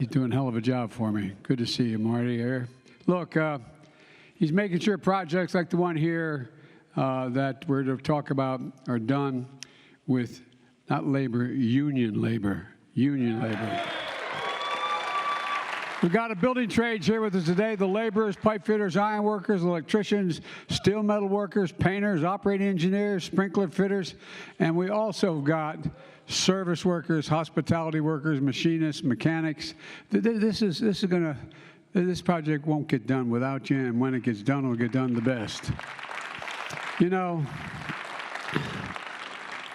He's doing a hell of a job for me. Good to see you, Marty, here. Look, he's making sure projects like the one here that we're to talk about are done with not labor, union labor. Union labor. We've got a building trades here with us today. The laborers, pipe fitters, iron workers, electricians, steel metal workers, painters, operating engineers, sprinkler fitters, and we also got service workers, hospitality workers, machinists, mechanics. This project won't get done without you, and when it gets done, it'll get done the best. You know,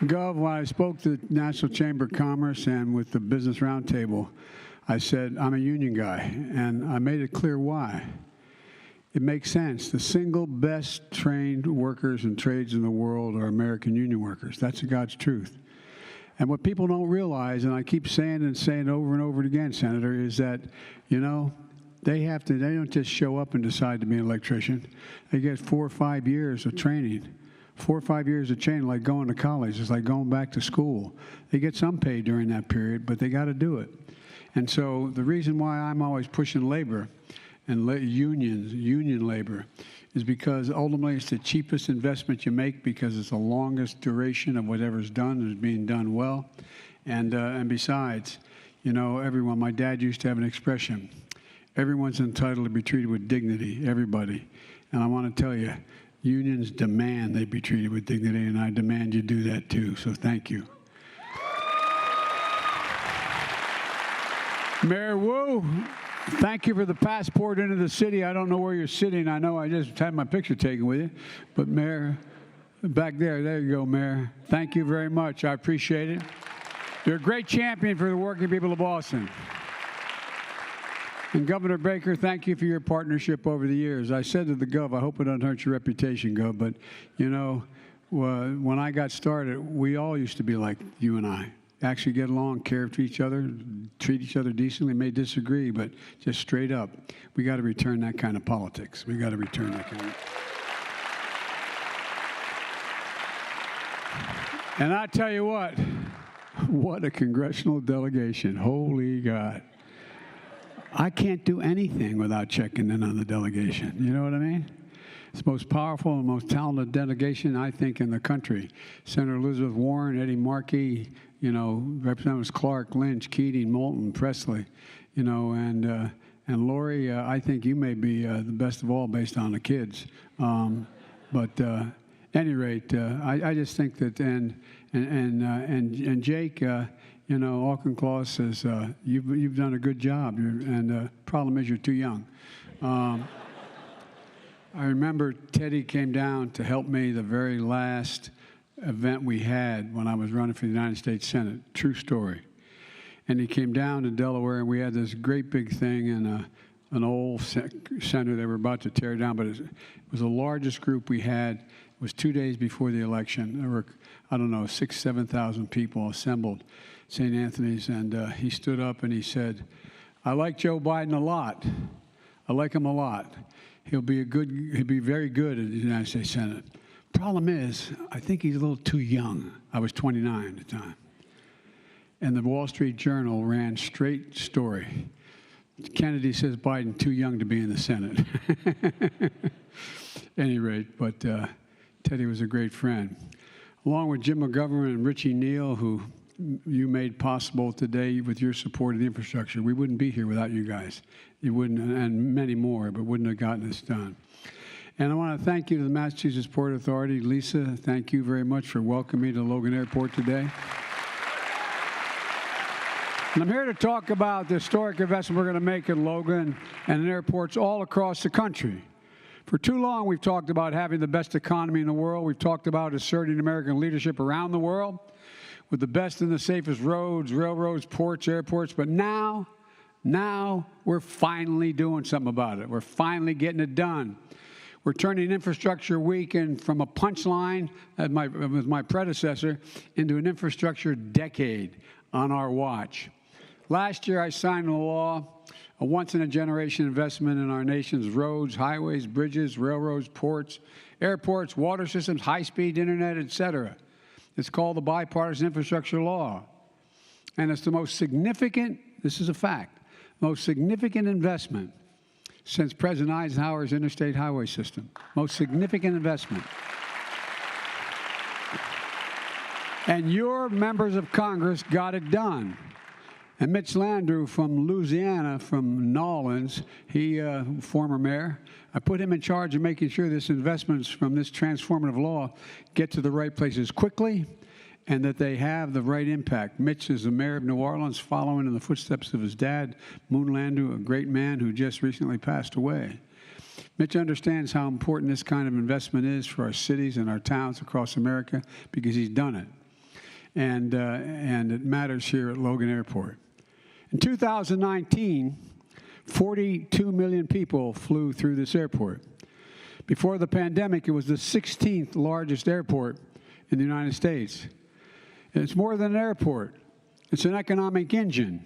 Gov, when I spoke to the National Chamber of Commerce and with the Business Roundtable, I said, I'm a union guy, and I made it clear why. It makes sense. The single best trained workers and trades in the world are American union workers. That's God's truth. And what people don't realize, and I keep saying over and over again, Senator, is that, you know, they don't just show up and decide to be an electrician. They get 4 or 5 years of training. 4 or 5 years of training, like going to college. It's like going back to school. They get some pay during that period, but they got to do it. And so the reason why I'm always pushing labor and union labor, is because ultimately it's the cheapest investment you make because it's the longest duration of whatever's done is being done well. And besides, you know, everyone, my dad used to have an expression, everyone's entitled to be treated with dignity, everybody. And I want to tell you, unions demand they be treated with dignity, and I demand you do that too, so thank you. Mayor Wu, thank you for the passport into the city. I don't know where you're sitting. I know I just had my picture taken with you. But Mayor, back there you go, Mayor. Thank you very much. I appreciate it. You're a great champion for the working people of Boston. And Governor Baker, thank you for your partnership over the years. I said to the Gov, I hope it doesn't hurt your reputation, Gov, but, you know, when I got started, we all used to be like you and I. Actually get along, care for each other, treat each other decently, may disagree, but just straight up, we got to return that kind of politics. We got to return that kind of. And I tell you what a congressional delegation. Holy God. I can't do anything without checking in on the delegation. You know what I mean? It's the most powerful and most talented delegation, I think, in the country. Senator Elizabeth Warren, Eddie Markey, you know, Representatives Clark, Lynch, Keating, Moulton, Presley, you know, and Lori, I think you may be the best of all based on the kids. But at any rate, I just think that, and Jake, you know, Auchincloss says, you've done a good job, and problem is you're too young. I remember Teddy came down to help me the very last event we had when I was running for the United States Senate. True story. And he came down to Delaware, and we had this great big thing in an old center they were about to tear down, but it was the largest group we had. It was 2 days before the election. There were, I don't know, 6,000 to 7,000 people assembled at St. Anthony's, and he stood up and he said, I like Joe Biden a lot. I like him a lot. He'll be very good in the United States Senate. Problem is, I think he's a little too young. I was 29 at the time. And the Wall Street Journal ran straight story. Kennedy says Biden too young to be in the Senate. At any rate, but Teddy was a great friend. Along with Jim McGovern and Richie Neal, who you made possible today with your support of the infrastructure. We wouldn't be here without you guys. You wouldn't, and many more, but wouldn't have gotten this done. And I want to thank you to the Massachusetts Port Authority. Lisa, thank you very much for welcoming me to Logan Airport today. And I'm here to talk about the historic investment we're going to make in Logan and in airports all across the country. For too long, we've talked about having the best economy in the world. We've talked about asserting American leadership around the world with the best and the safest roads, railroads, ports, airports. But now we're finally doing something about it. We're finally getting it done. We're turning Infrastructure Week from a punchline with my predecessor into an infrastructure decade on our watch. Last year, I signed into law a once-in-a-generation investment in our nation's roads, highways, bridges, railroads, ports, airports, water systems, high-speed internet, etc. It's called the bipartisan infrastructure law. And it's the most significant, this is a fact, most significant investment since President Eisenhower's interstate highway system. Most significant investment. And your members of Congress got it done. And Mitch Landrieu from Louisiana, from Nolens, he, former mayor, I put him in charge of making sure this investments from this transformative law get to the right places quickly and that they have the right impact. Mitch is the mayor of New Orleans, following in the footsteps of his dad, Moon Landrieu, a great man who just recently passed away. Mitch understands how important this kind of investment is for our cities and our towns across America because he's done it. And it matters here at Logan Airport. In 2019, 42 million people flew through this airport. Before the pandemic, it was the 16th largest airport in the United States. And it's more than an airport. It's an economic engine.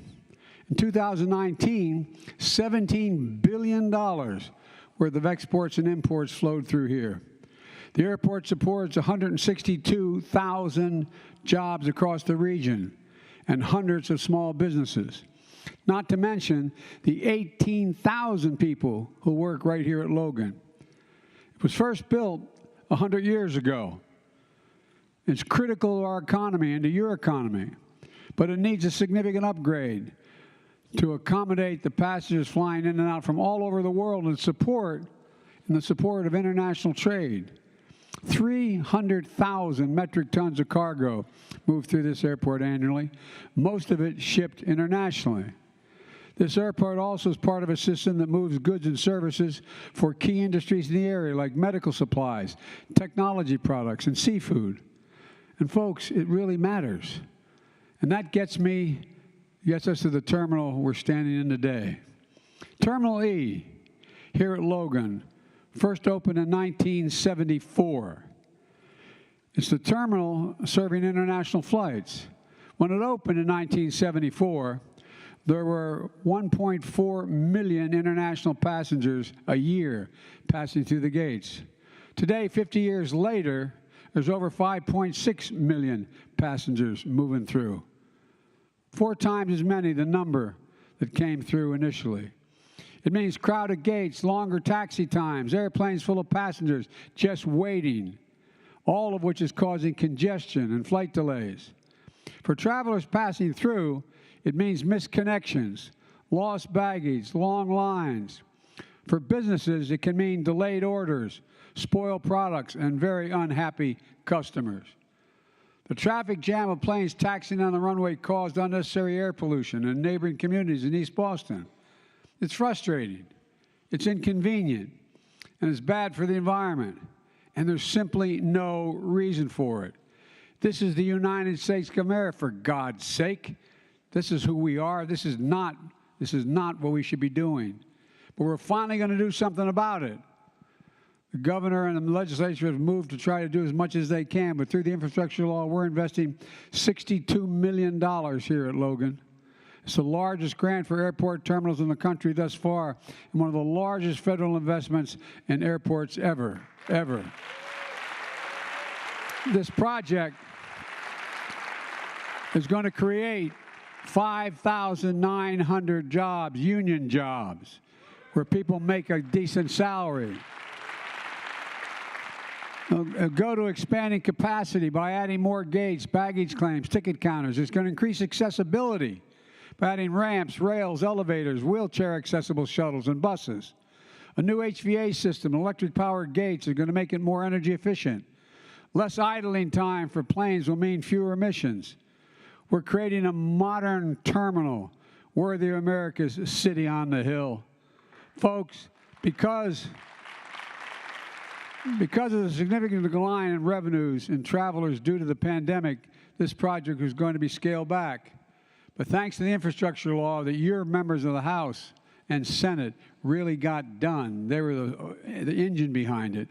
In 2019, $17 billion worth of exports and imports flowed through here. The airport supports 162,000 jobs across the region and hundreds of small businesses, not to mention the 18,000 people who work right here at Logan. It was first built 100 years ago. It's critical to our economy and to your economy, but it needs a significant upgrade to accommodate the passengers flying in and out from all over the world in the support of international trade. 300,000 metric tons of cargo move through this airport annually, most of it shipped internationally. This airport also is part of a system that moves goods and services for key industries in the area, like medical supplies, technology products, and seafood. And folks, it really matters. And that gets us to the terminal we're standing in today. Terminal E, here at Logan, first opened in 1974. It's the terminal serving international flights. When it opened in 1974, there were 1.4 million international passengers a year passing through the gates. Today, 50 years later, there's over 5.6 million passengers moving through. 4 times as many the number that came through initially. It means crowded gates, longer taxi times, airplanes full of passengers just waiting, all of which is causing congestion and flight delays. For travelers passing through, it means missed connections, lost baggage, long lines. For businesses, it can mean delayed orders, spoiled products, and very unhappy customers. The traffic jam of planes taxiing on the runway caused unnecessary air pollution in neighboring communities in East Boston. It's frustrating, it's inconvenient, and it's bad for the environment. And there's simply no reason for it. This is the United States of America, for God's sake. This is who we are. This is not what we should be doing. But we're finally going to do something about it. The governor and the legislature have moved to try to do as much as they can, but through the infrastructure law, we're investing $62 million here at Logan. It's the largest grant for airport terminals in the country thus far, and one of the largest federal investments in airports ever. This project is going to create 5,900 jobs, union jobs, where people make a decent salary. Go to expanding capacity by adding more gates, baggage claims, ticket counters. It's going to increase accessibility by adding ramps, rails, elevators, wheelchair-accessible shuttles, and buses. A new HVA system, electric-powered gates, are going to make it more energy efficient. Less idling time for planes will mean fewer emissions. We're creating a modern terminal worthy of America's city on the hill. Folks, because of the significant decline in revenues and travelers due to the pandemic, this project is going to be scaled back. But thanks to the infrastructure law that your members of the House and Senate really got done, they were the engine behind it.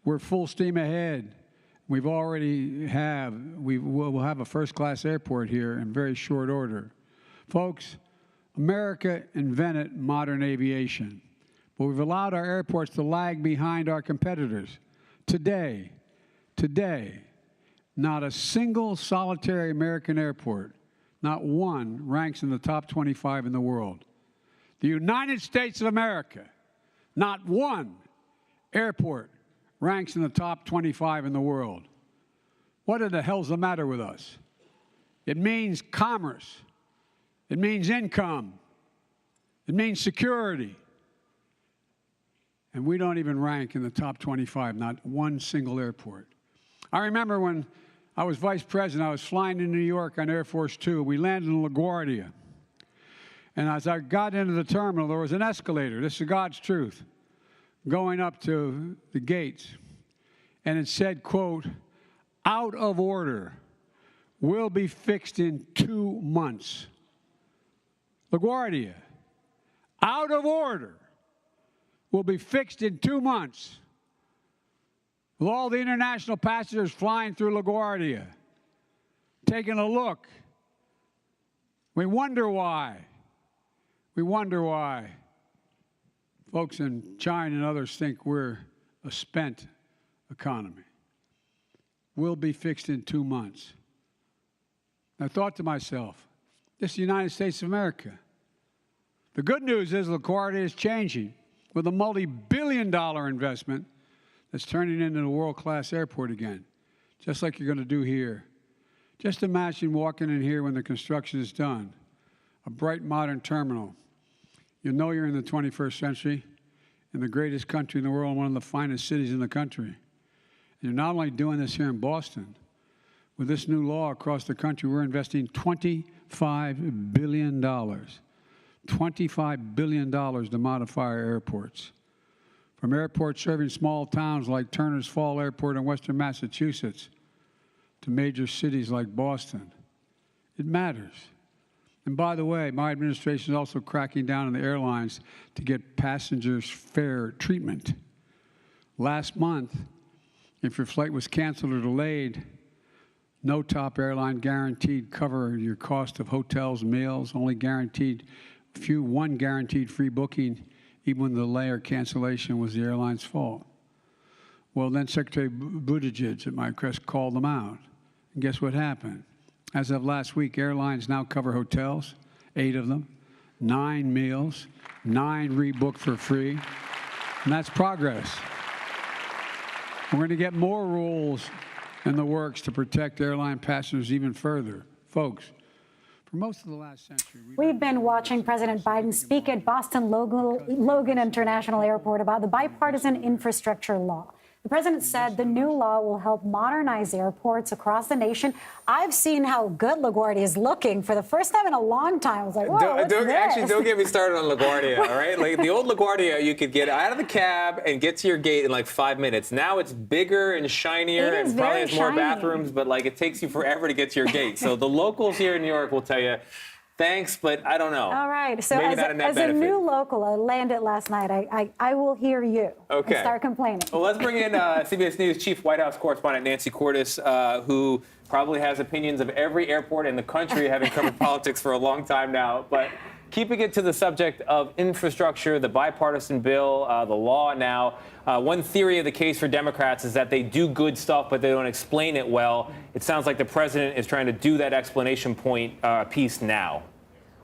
We're full steam ahead. We'll have a first-class airport here in very short order. Folks, America invented modern aviation, but we've allowed our airports to lag behind our competitors. Today, not a single solitary American airport, not one, ranks in the top 25 in the world. The United States of America, not one airport ranks in the top 25 in the world. What the hell's the matter with us? It means commerce. It means income. It means security. And we don't even rank in the top 25, not one single airport. I remember when I was vice president, I was flying to New York on Air Force 2. We landed in LaGuardia. And as I got into the terminal, there was an escalator. This is God's truth. Going up to the gates. And it said, quote, out of order, will be fixed in 2 months. LaGuardia, out of order, will be fixed in 2 months. With all the international passengers flying through LaGuardia, taking a look, we wonder why. We wonder why folks in China and others think we're a spent economy. Will be fixed in 2 months. I thought to myself, this is the United States of America. The good news is LaGuardia is changing with a multi-billion-dollar investment that's turning into a world-class airport again, just like you're going to do here. Just imagine walking in here when the construction is done, a bright modern terminal. You'll know you're in the 21st century, in the greatest country in the world, one of the finest cities in the country. And you're not only doing this here in Boston. With this new law across the country, we're investing $25 billion. $25 billion to modify our airports. From airports serving small towns like Turner's Fall Airport in western Massachusetts to major cities like Boston. It matters. And by the way, my administration is also cracking down on the airlines to get passengers fair treatment. Last month, if your flight was canceled or delayed, no top airline guaranteed cover your cost of hotels, meals, only guaranteed one guaranteed free booking, even when the delay or cancellation was the airline's fault. Well, then Secretary Buttigieg at my request called them out. And guess what happened? As of last week, airlines now cover hotels, 8 of them, 9 meals, 9 rebooked for free, and that's progress. We're going to get more rules in the works to protect airline passengers even further. Folks, for most of the last century, we've been watching President Biden speak at Boston Logan International Airport about the bipartisan infrastructure law. The president said the new law will help modernize airports across the nation. I've seen how good LaGuardia is looking for the first time in a long time. I was like, whoa, Actually, don't get me started on LaGuardia, all right? Like the old LaGuardia, you could get out of the cab and get to your gate in like 5 minutes. Now it's bigger and shinier and probably has more bathrooms, but like it takes you forever to get to your gate. So the locals here in New York will tell you, thanks, but I don't know. All right. So as a new local, I landed last night. I will hear you. Okay. And start complaining. Well, let's bring in CBS News Chief White House Correspondent Nancy Cordes, who probably has opinions of every airport in the country, having covered politics for a long time now. But keeping it to the subject of infrastructure, the bipartisan bill, the law now, one theory of the case for Democrats is that they do good stuff, but they don't explain it well. It sounds like the president is trying to do that explanation point piece now.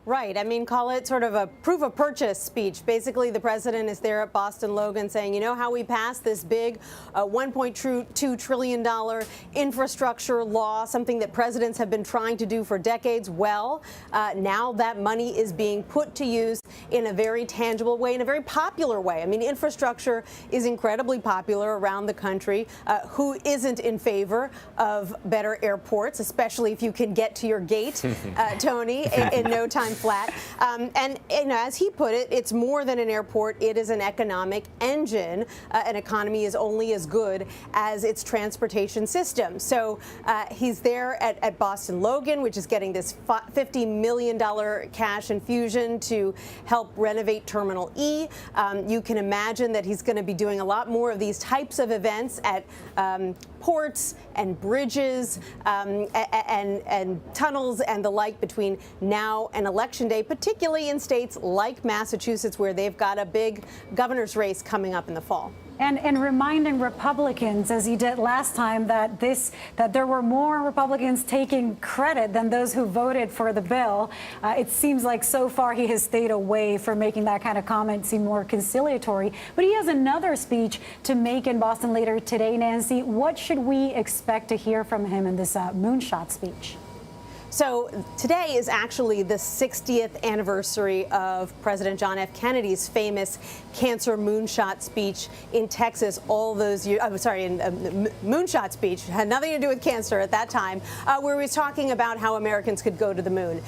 Right. I mean, call it sort of a proof of purchase speech. Basically, the president is there at Boston Logan saying, you know how we passed this big $1.2 trillion infrastructure law, something that presidents have been trying to do for decades? Well, now that money is being put to use in a very tangible way, in a very popular way. I mean, infrastructure is incredibly popular around the country. Who isn't in favor of better airports, especially if you can get to your gate, Tony, in no time flat. And you know, as he put it, it's more than an airport. It is an economic engine. An economy is only as good as its transportation system. So he's there at Boston Logan, which is getting this $50 million cash infusion to help renovate Terminal E. You can imagine that he's going to be doing a lot more of these types of events at ports and bridges and tunnels and the like between now and Election Day, particularly in states like Massachusetts, where they've got a big governor's race coming up in the fall. And reminding Republicans, as he did last time, that there were more Republicans taking credit than those who voted for the bill. It seems like so far he has stayed away from making that kind of comment seem more conciliatory. But he has another speech to make in Boston later today, Nancy. What should we expect to hear from him in this moonshot speech? So today is actually the 60th anniversary of President John F. Kennedy's famous cancer moonshot speech in Texas all those years. I'm sorry, moonshot speech had nothing to do with cancer at that time, where he was talking about how Americans could go to the moon.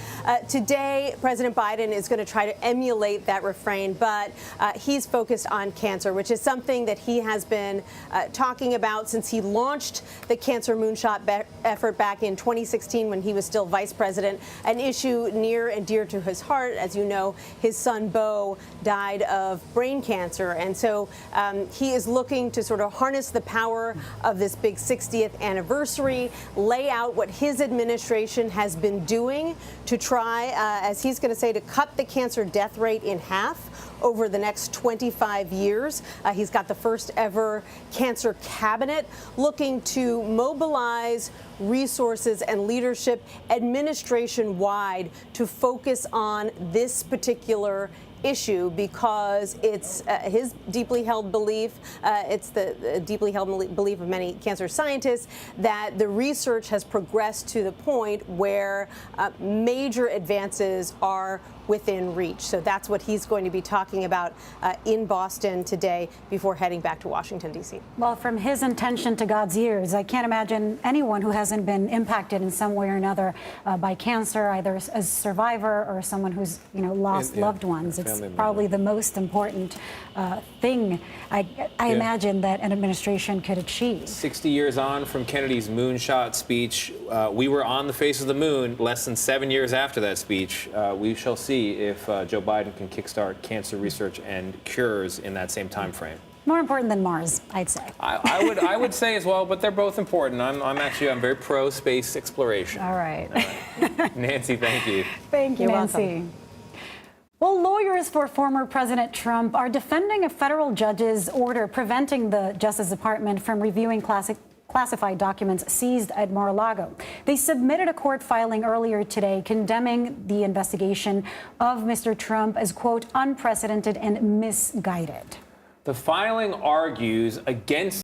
Today, President Biden is going to try to emulate that refrain, but he's focused on cancer, which is something that he has been talking about since he launched the cancer moonshot effort back in 2016 when he was still vice president, an issue near and dear to his heart. As you know, his son Beau died of brain cancer, and so he is looking to sort of harness the power of this big 60th anniversary, lay out what his administration has been doing to try, as he's going to say, to cut the cancer death rate in half over the next 25 years. He's got the first ever cancer cabinet looking to mobilize resources and leadership administration-wide to focus on this particular issue because it's his deeply held belief, it's the deeply held belief of many cancer scientists that the research has progressed to the point where major advances are within reach. So that's what he's going to be talking about in Boston today before heading back to Washington, D.C. Well, from his intention to God's ears, I can't imagine anyone who hasn't been impacted in some way or another by cancer, either as a survivor or someone who's lost loved ones. It's probably the most important thing I imagine that an administration could achieve. 60 years on from Kennedy's moonshot speech, we were on the face of the moon less than 7 years after that speech. We shall see if Joe Biden can kickstart cancer research and cures in that same time frame. More important than Mars, I'd say. I would say as well, but they're both important. I'm very pro space exploration. All right. Nancy, thank you. Thank you, You're Nancy. welcome. Well, lawyers for former President Trump are defending a federal judge's order preventing the Justice Department from reviewing classified documents seized at Mar-a-Lago. They submitted a court filing earlier today condemning the investigation of Mr. Trump as, quote, unprecedented and misguided. The filing argues against